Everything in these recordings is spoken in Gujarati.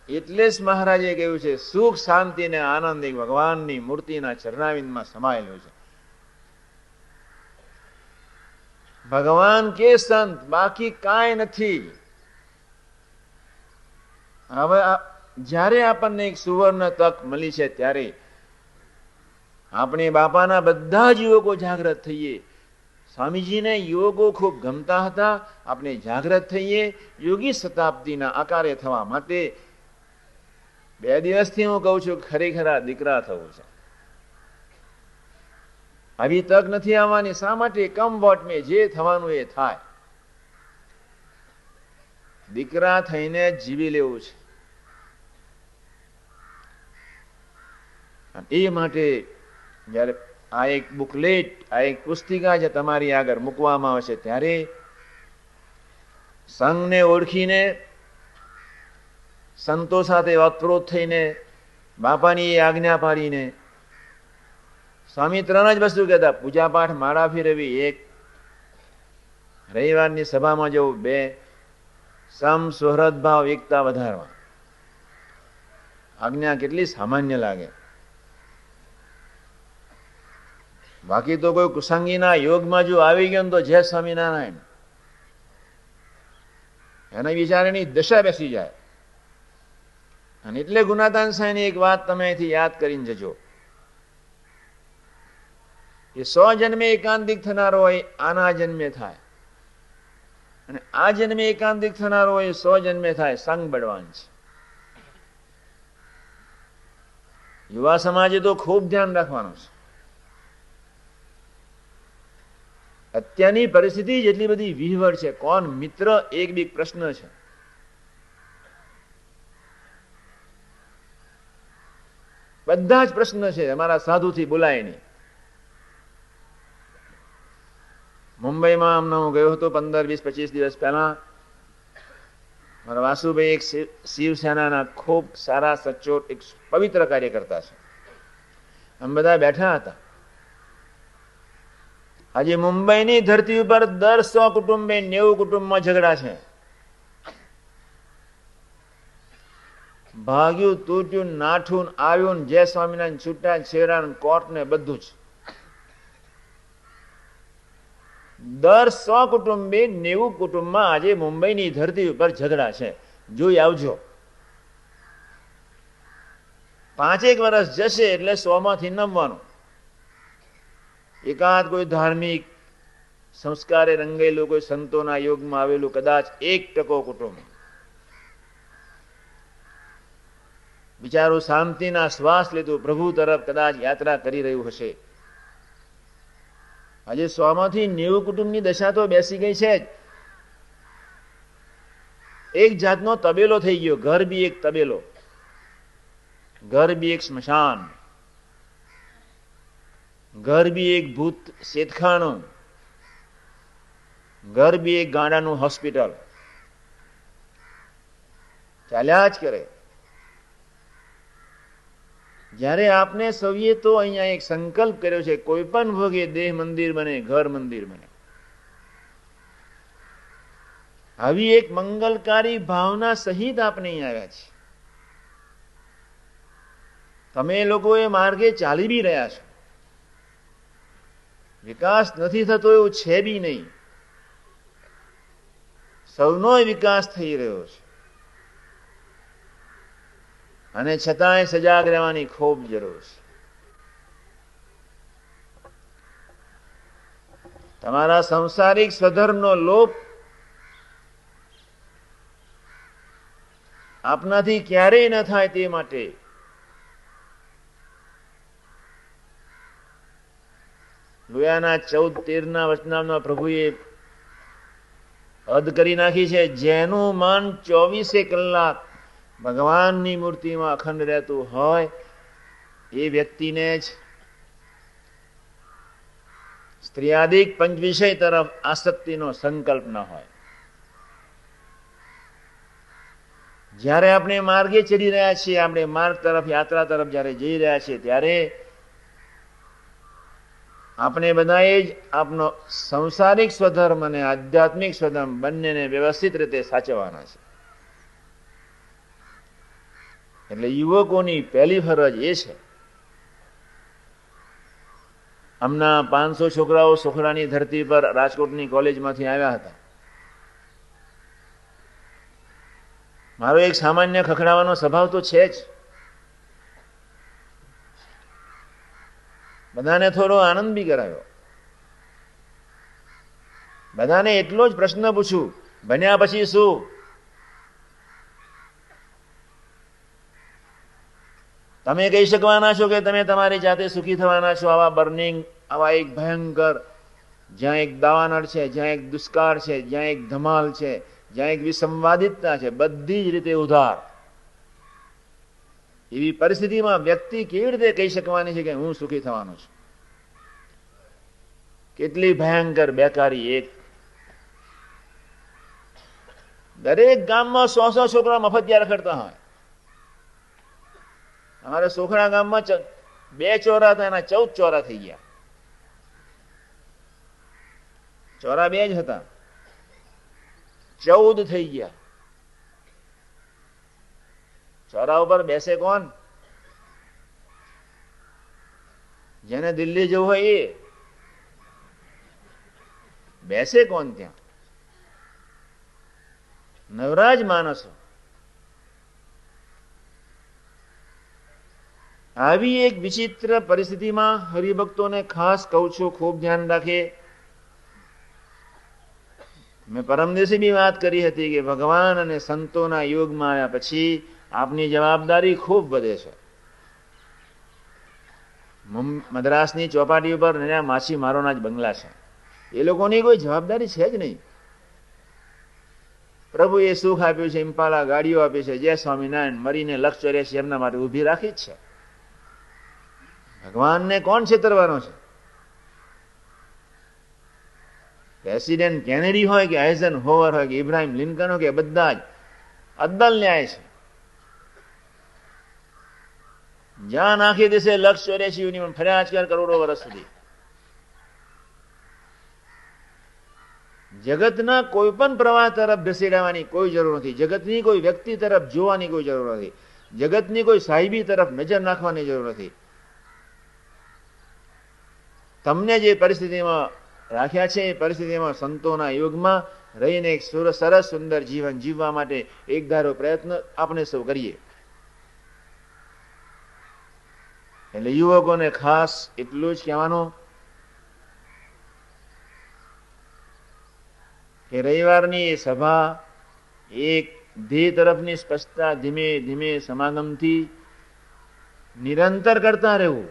એટલે જ મહારાજે કહ્યું છે સુખ શાંતિ ને આનંદ એક ભગવાનની મૂર્તિના ચરણાવિંદમાં સમાયેલું છે. ભગવાન કે સંત, બાકી કાંઈ નથી. હવે જ્યારે આપણને એક સુવર્ણ તક મળી છે ત્યારે આપણે બાપાના બધા જ યુવકો જાગૃત થઈએ. સ્વામીજીને યોગો ખૂબ ગમતા હતા. આપણે જાગૃત થઈએ યોગી શતાબ્દીના આકારે થવા માટે. 2 દિવસથી હું કહું છું ખરેખર આ દીકરા થવું છે. આવી તક નથી આવવાની. શા માટે? કમ વોટ મે, જે થવાનું એ થાય. દીકરા થઈને જીવી લેવું છે. એ માટે જયારે આ એક બુકલેટ, આ એક પુસ્તિકા જે તમારી આગળ મૂકવામાં આવશે ત્યારે સંઘને ઓળખીને સંતો સાથે ઓતપ્રોત થઈને બાપાની આજ્ઞા પાડીને સ્વામી 3 જ વસ્તુ કહેતા: પૂજાપાઠ, માળા ફેરવી 1, રવિવારની સભામાં જવું 2, સમ સુહૃદ ભાવ એકતા વધારવા. આજ્ઞા કેટલી સામાન્ય લાગે. બાકી તો કોઈ કુસંગીના યોગમાં જો આવી ગયો ને તો જય સ્વામિનારાયણ, એના વિચારની દશા બેસી જાય. અને એટલે ગુણાતાન સાંઈની એક વાત તમે અહીંથી યાદ કરીને જજો. એ 100 જન્મે એકાંતિક થનારો હોય આના જન્મે થાય, અને આ જન્મે એકાંતિક થનારો હોય 100 જન્મે થાય. સંગ બળવાન છે. યુવા સમાજે તો ખૂબ ધ્યાન રાખવાનું છે. અત્યારની પરિસ્થિતિ જેટલી બધી વિહવળ છે, કોણ મિત્ર એક બી પ્રશ્ન છે. બધા જ પ્રશ્ન છે. અમારા સાધુથી બોલાય નહીં. મુંબઈમાં હમણાં હું ગયો હતો 15, 20, 25 દિવસ પહેલા. મારા વાસુભાઈ એક શિવસેનાના ખૂબ સારા સચોટ એક પવિત્ર કાર્યકર્તા છે. અમે બધા બેઠા હતા. આજે મુંબઈની ધરતી ઉપર દર 100 કુટુંબે 90 કુટુંબમાં ઝઘડા છે. ભાગ્યું, તૂટ્યું, નાઠું, આવ્યું, જય સ્વામિનારાયણ, છૂટા છેડા, કોર્ટ ને બધું જ. દર 100 કુટુંબે 90 કુટુંબમાં આજે મુંબઈની ધરતી ઉપર ઝઘડા છે. જોઈ આવજો. 5 વર્ષ જશે એટલે 100માંથી નમવાનું. એકાદ કોઈ ધાર્મિક સંસ્કારે રંગેલું, કોઈ સંતોના યોગમાં આવેલું કદાચ 1% કુટુંબ બિચારું શાંતિના શ્વાસ લેતું પ્રભુ તરફ કદાચ યાત્રા કરી રહ્યું હશે. આજે 100માંથી 90 કુટુંબની દશા તો બેસી ગઈ છે જ. એક જાતનો તબેલો થઈ ગયો. ઘર બી એક તબેલો, ઘર બી એક સ્મશાન, ઘર બી એક ભૂત શેતખાણું, ઘર બી એક ગાંડાનું હોસ્પિટલ. ચાલ્યા જ કરે. જ્યારે આપને સૌએ તો અહીંયા એક સંકલ્પ કર્યો છે, કોઈ પણ ભોગે દેહ મંદિર બને, ઘર મંદિર બને. આવી એક મંગલકારી ભાવના સહિત આપણે અહીં આવ્યા છીએ. તમે લોકો એ માર્ગે ચાલી બી રહ્યા છો. વિકાસ નથી થતો એવું છે બી નહીં. સૌનો વિકાસ થઈ રહ્યો છે, અને છતાંય સજાગ રહેવાની ખૂબ જરૂર છે. તમારા સંસારિક સ્વધર્મનો લોપ આપનાથી ક્યારેય ન થાય તે માટે લોયાના 14-13 વચનામમાં પ્રભુએ હદ કરી નાખી છે. જેનું મન 24 કલાક ભગવાનની મૂર્તિમાં અખંડ રહેતું હોય એ વ્યક્તિને જ સ્ત્રીયાદિક પંચવિષય તરફ આસક્તિનો સંકલ્પ ન હોય. જ્યારે આપણે માર્ગે ચડી રહ્યા છીએ, આપણે માર્ગ તરફ, યાત્રા તરફ જ્યારે જઈ રહ્યા છીએ, ત્યારે આપણે બધાએ જ આપનો સંસારિક સ્વધર્મ અને આધ્યાત્મિક સ્વધર્મ બંનેને વ્યવસ્થિત રીતે સાચવવાના છે. એટલે યુવકોની પહેલી ફરજ એ છે. હમણાં 500 છોકરાઓ સોખડાની ધરતી પર રાજકોટની કોલેજમાંથી આવ્યા હતા. મારો એક સામાન્ય ખખડાવાનો સ્વભાવ તો છે જ. બધાને થોડો આનંદ બી કરાયો. બધાને એટલો જ પ્રશ્ન પૂછું, ભણ્યા પછી શું? તમે કહી શકવાના છો કે તમે તમારી જાતે સુખી થવાના છો આવા બર્નિંગ, આવા એક ભયંકર, જ્યાં એક દાવાનળ છે, જ્યાં એક દુષ્કાળ છે, જ્યાં એક ધમાલ છે, જ્યાં એક વિસંવાદિતતા છે, બધી જ રીતે ઉધાર, એવી પરિસ્થિતિમાં વ્યક્તિ કેવી રીતે કહી શકવાની છે કે હું સુખી થવાનો છું? કેટલી ભયંકર બેકારી! એક દરેક ગામમાં 100 છોકરા મફતિયા રખડતા હોય. અમારે સોખડા ગામમાં 2 ચોરા હતા, એના 14 ચોરા થઈ ગયા. ચોરા 2 જ હતા, 14 થઈ ગયા. ચોરા ઉપર બેસે કોણ? જેને દિલ્હી જવું હોય એ બેસે કોણ ત્યાં? નવરાજ માણસો. આવી એક વિચિત્ર પરિસ્થિતિમાં હરિભક્તોને ખાસ કહું છું, ખૂબ ધ્યાન રાખે. મેં પરમ દિવસે બી વાત કરી હતી કે ભગવાન અને સંતોના યોગમાં આવ્યા પછી આપની જવાબદારી ખૂબ વધે છે. મદ્રાસની ચોપાટી ઉપર માછીમારોના જ બંગલા છે. એ લોકોની કોઈ જવાબદારી છે જ નહીં. પ્રભુએ સુખ આપ્યું છે, ઇમ્પાલા ગાડીઓ આપી છે, જય સ્વામિનારાયણ મરીને 184 એમના માટે ઊભી રાખી જ છે. ભગવાનને કોણ છેતરવાનો છે? પ્રેસિડેન્ટ કેનેડી હોય કે આઇઝન હોવર હોય કે ઇબ્રાહિમ લિંકન હોય કે બધા જ અદ્દલ ન્યાય છે. જ્યાં નાખી દેશે 184 ફર્યા જ કર કરોડો વર્ષ સુધી. જગતના કોઈ પણ પ્રવાહ તરફ ઘસેડાવાની કોઈ જરૂર નથી. જગતની કોઈ વ્યક્તિ તરફ જોવાની કોઈ જરૂર નથી. જગતની કોઈ સાહેબી તરફ નજર નાખવાની જરૂર નથી. તમને જે પરિસ્થિતિમાં રાખ્યા છે એ પરિસ્થિતિમાં સંતોના યોગમાં રહીને એક સરસ સુંદર જીવન જીવવા માટે એક ધારો પ્રયત્ન આપણે સૌ કરીએ. એટલે યુવકોને ખાસ એટલું જ કહેવાનું કે રવિવારની એ સભા એક ધ્યેય તરફની સ્પષ્ટતા ધીમે ધીમે સમાગમથી નિરંતર કરતા રહેવું.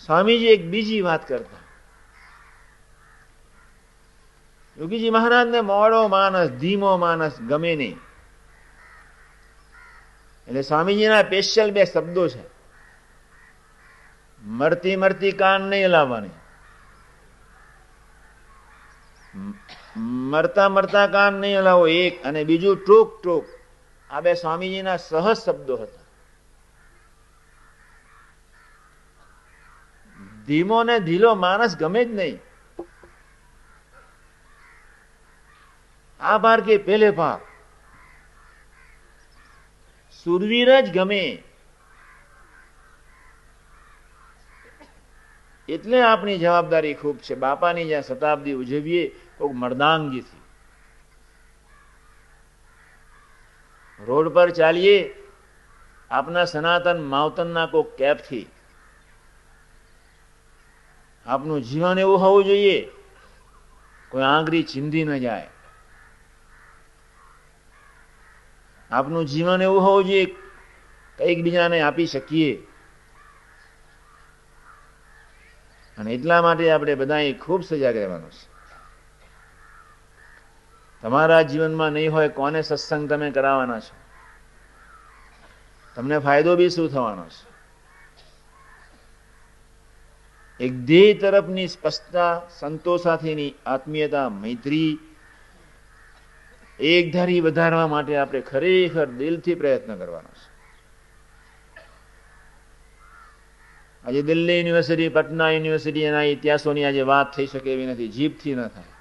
સ્વામીજી એક બીજી વાત કરતા. યોગીજી મહારાજને મોડો માણસ, ધીમો માણસ ગમે નહીં. એટલે સ્વામીજીના સ્પેશિયલ 2 શબ્દો છે. મરતી મરતી કાન નહીં હલાવવાની, મરતા મરતા કાન નહીં હલાવો એક, અને બીજું ટોક ટોક. આ 2 સ્વામીજીના સહજ શબ્દો હતા. ધીમો ને ધીલો માણસ ગમે જ નહીં. આ પાર કે પેલે પાર સુરવીર જ ગમે. એટલે આપણી જવાબદારી ખૂબ છે. બાપાની જ્યાં શતાબ્દી ઉજવીએ કોઈક મર્દાંગીથી, રોડ પર ચાલીએ આપના સનાતન માવતનના કોઈક કેપથી. આપનું જીવન એવું હોવું જોઈએ કોઈ આંગળી ચીંધી ન જાય. આપનું જીવન એવું હોવું જોઈએ કંઈક બીજાને આપી શકીએ. અને એટલા માટે આપણે બધાએ ખૂબ સજાગ રહેવાનું છે. તમારા જીવનમાં નહીં હોય કોને સત્સંગ તમે કરાવવાના છો? તમને ફાયદો બી શું થવાનો છે? એક ધ્યેય તરફની સ્પષ્ટતા, સંતો સાથેની આત્મીયતા, મૈત્રી એક ધારી વધારવા માટે આપણે ખરેખર દિલથી પ્રયત્ન કરવાનો છે. આજે દિલ્હી યુનિવર્સિટી, પટના યુનિવર્સિટી એના ઇતિહાસોની આજે વાત થઈ શકે એવી નથી, જીભથી ન થાય.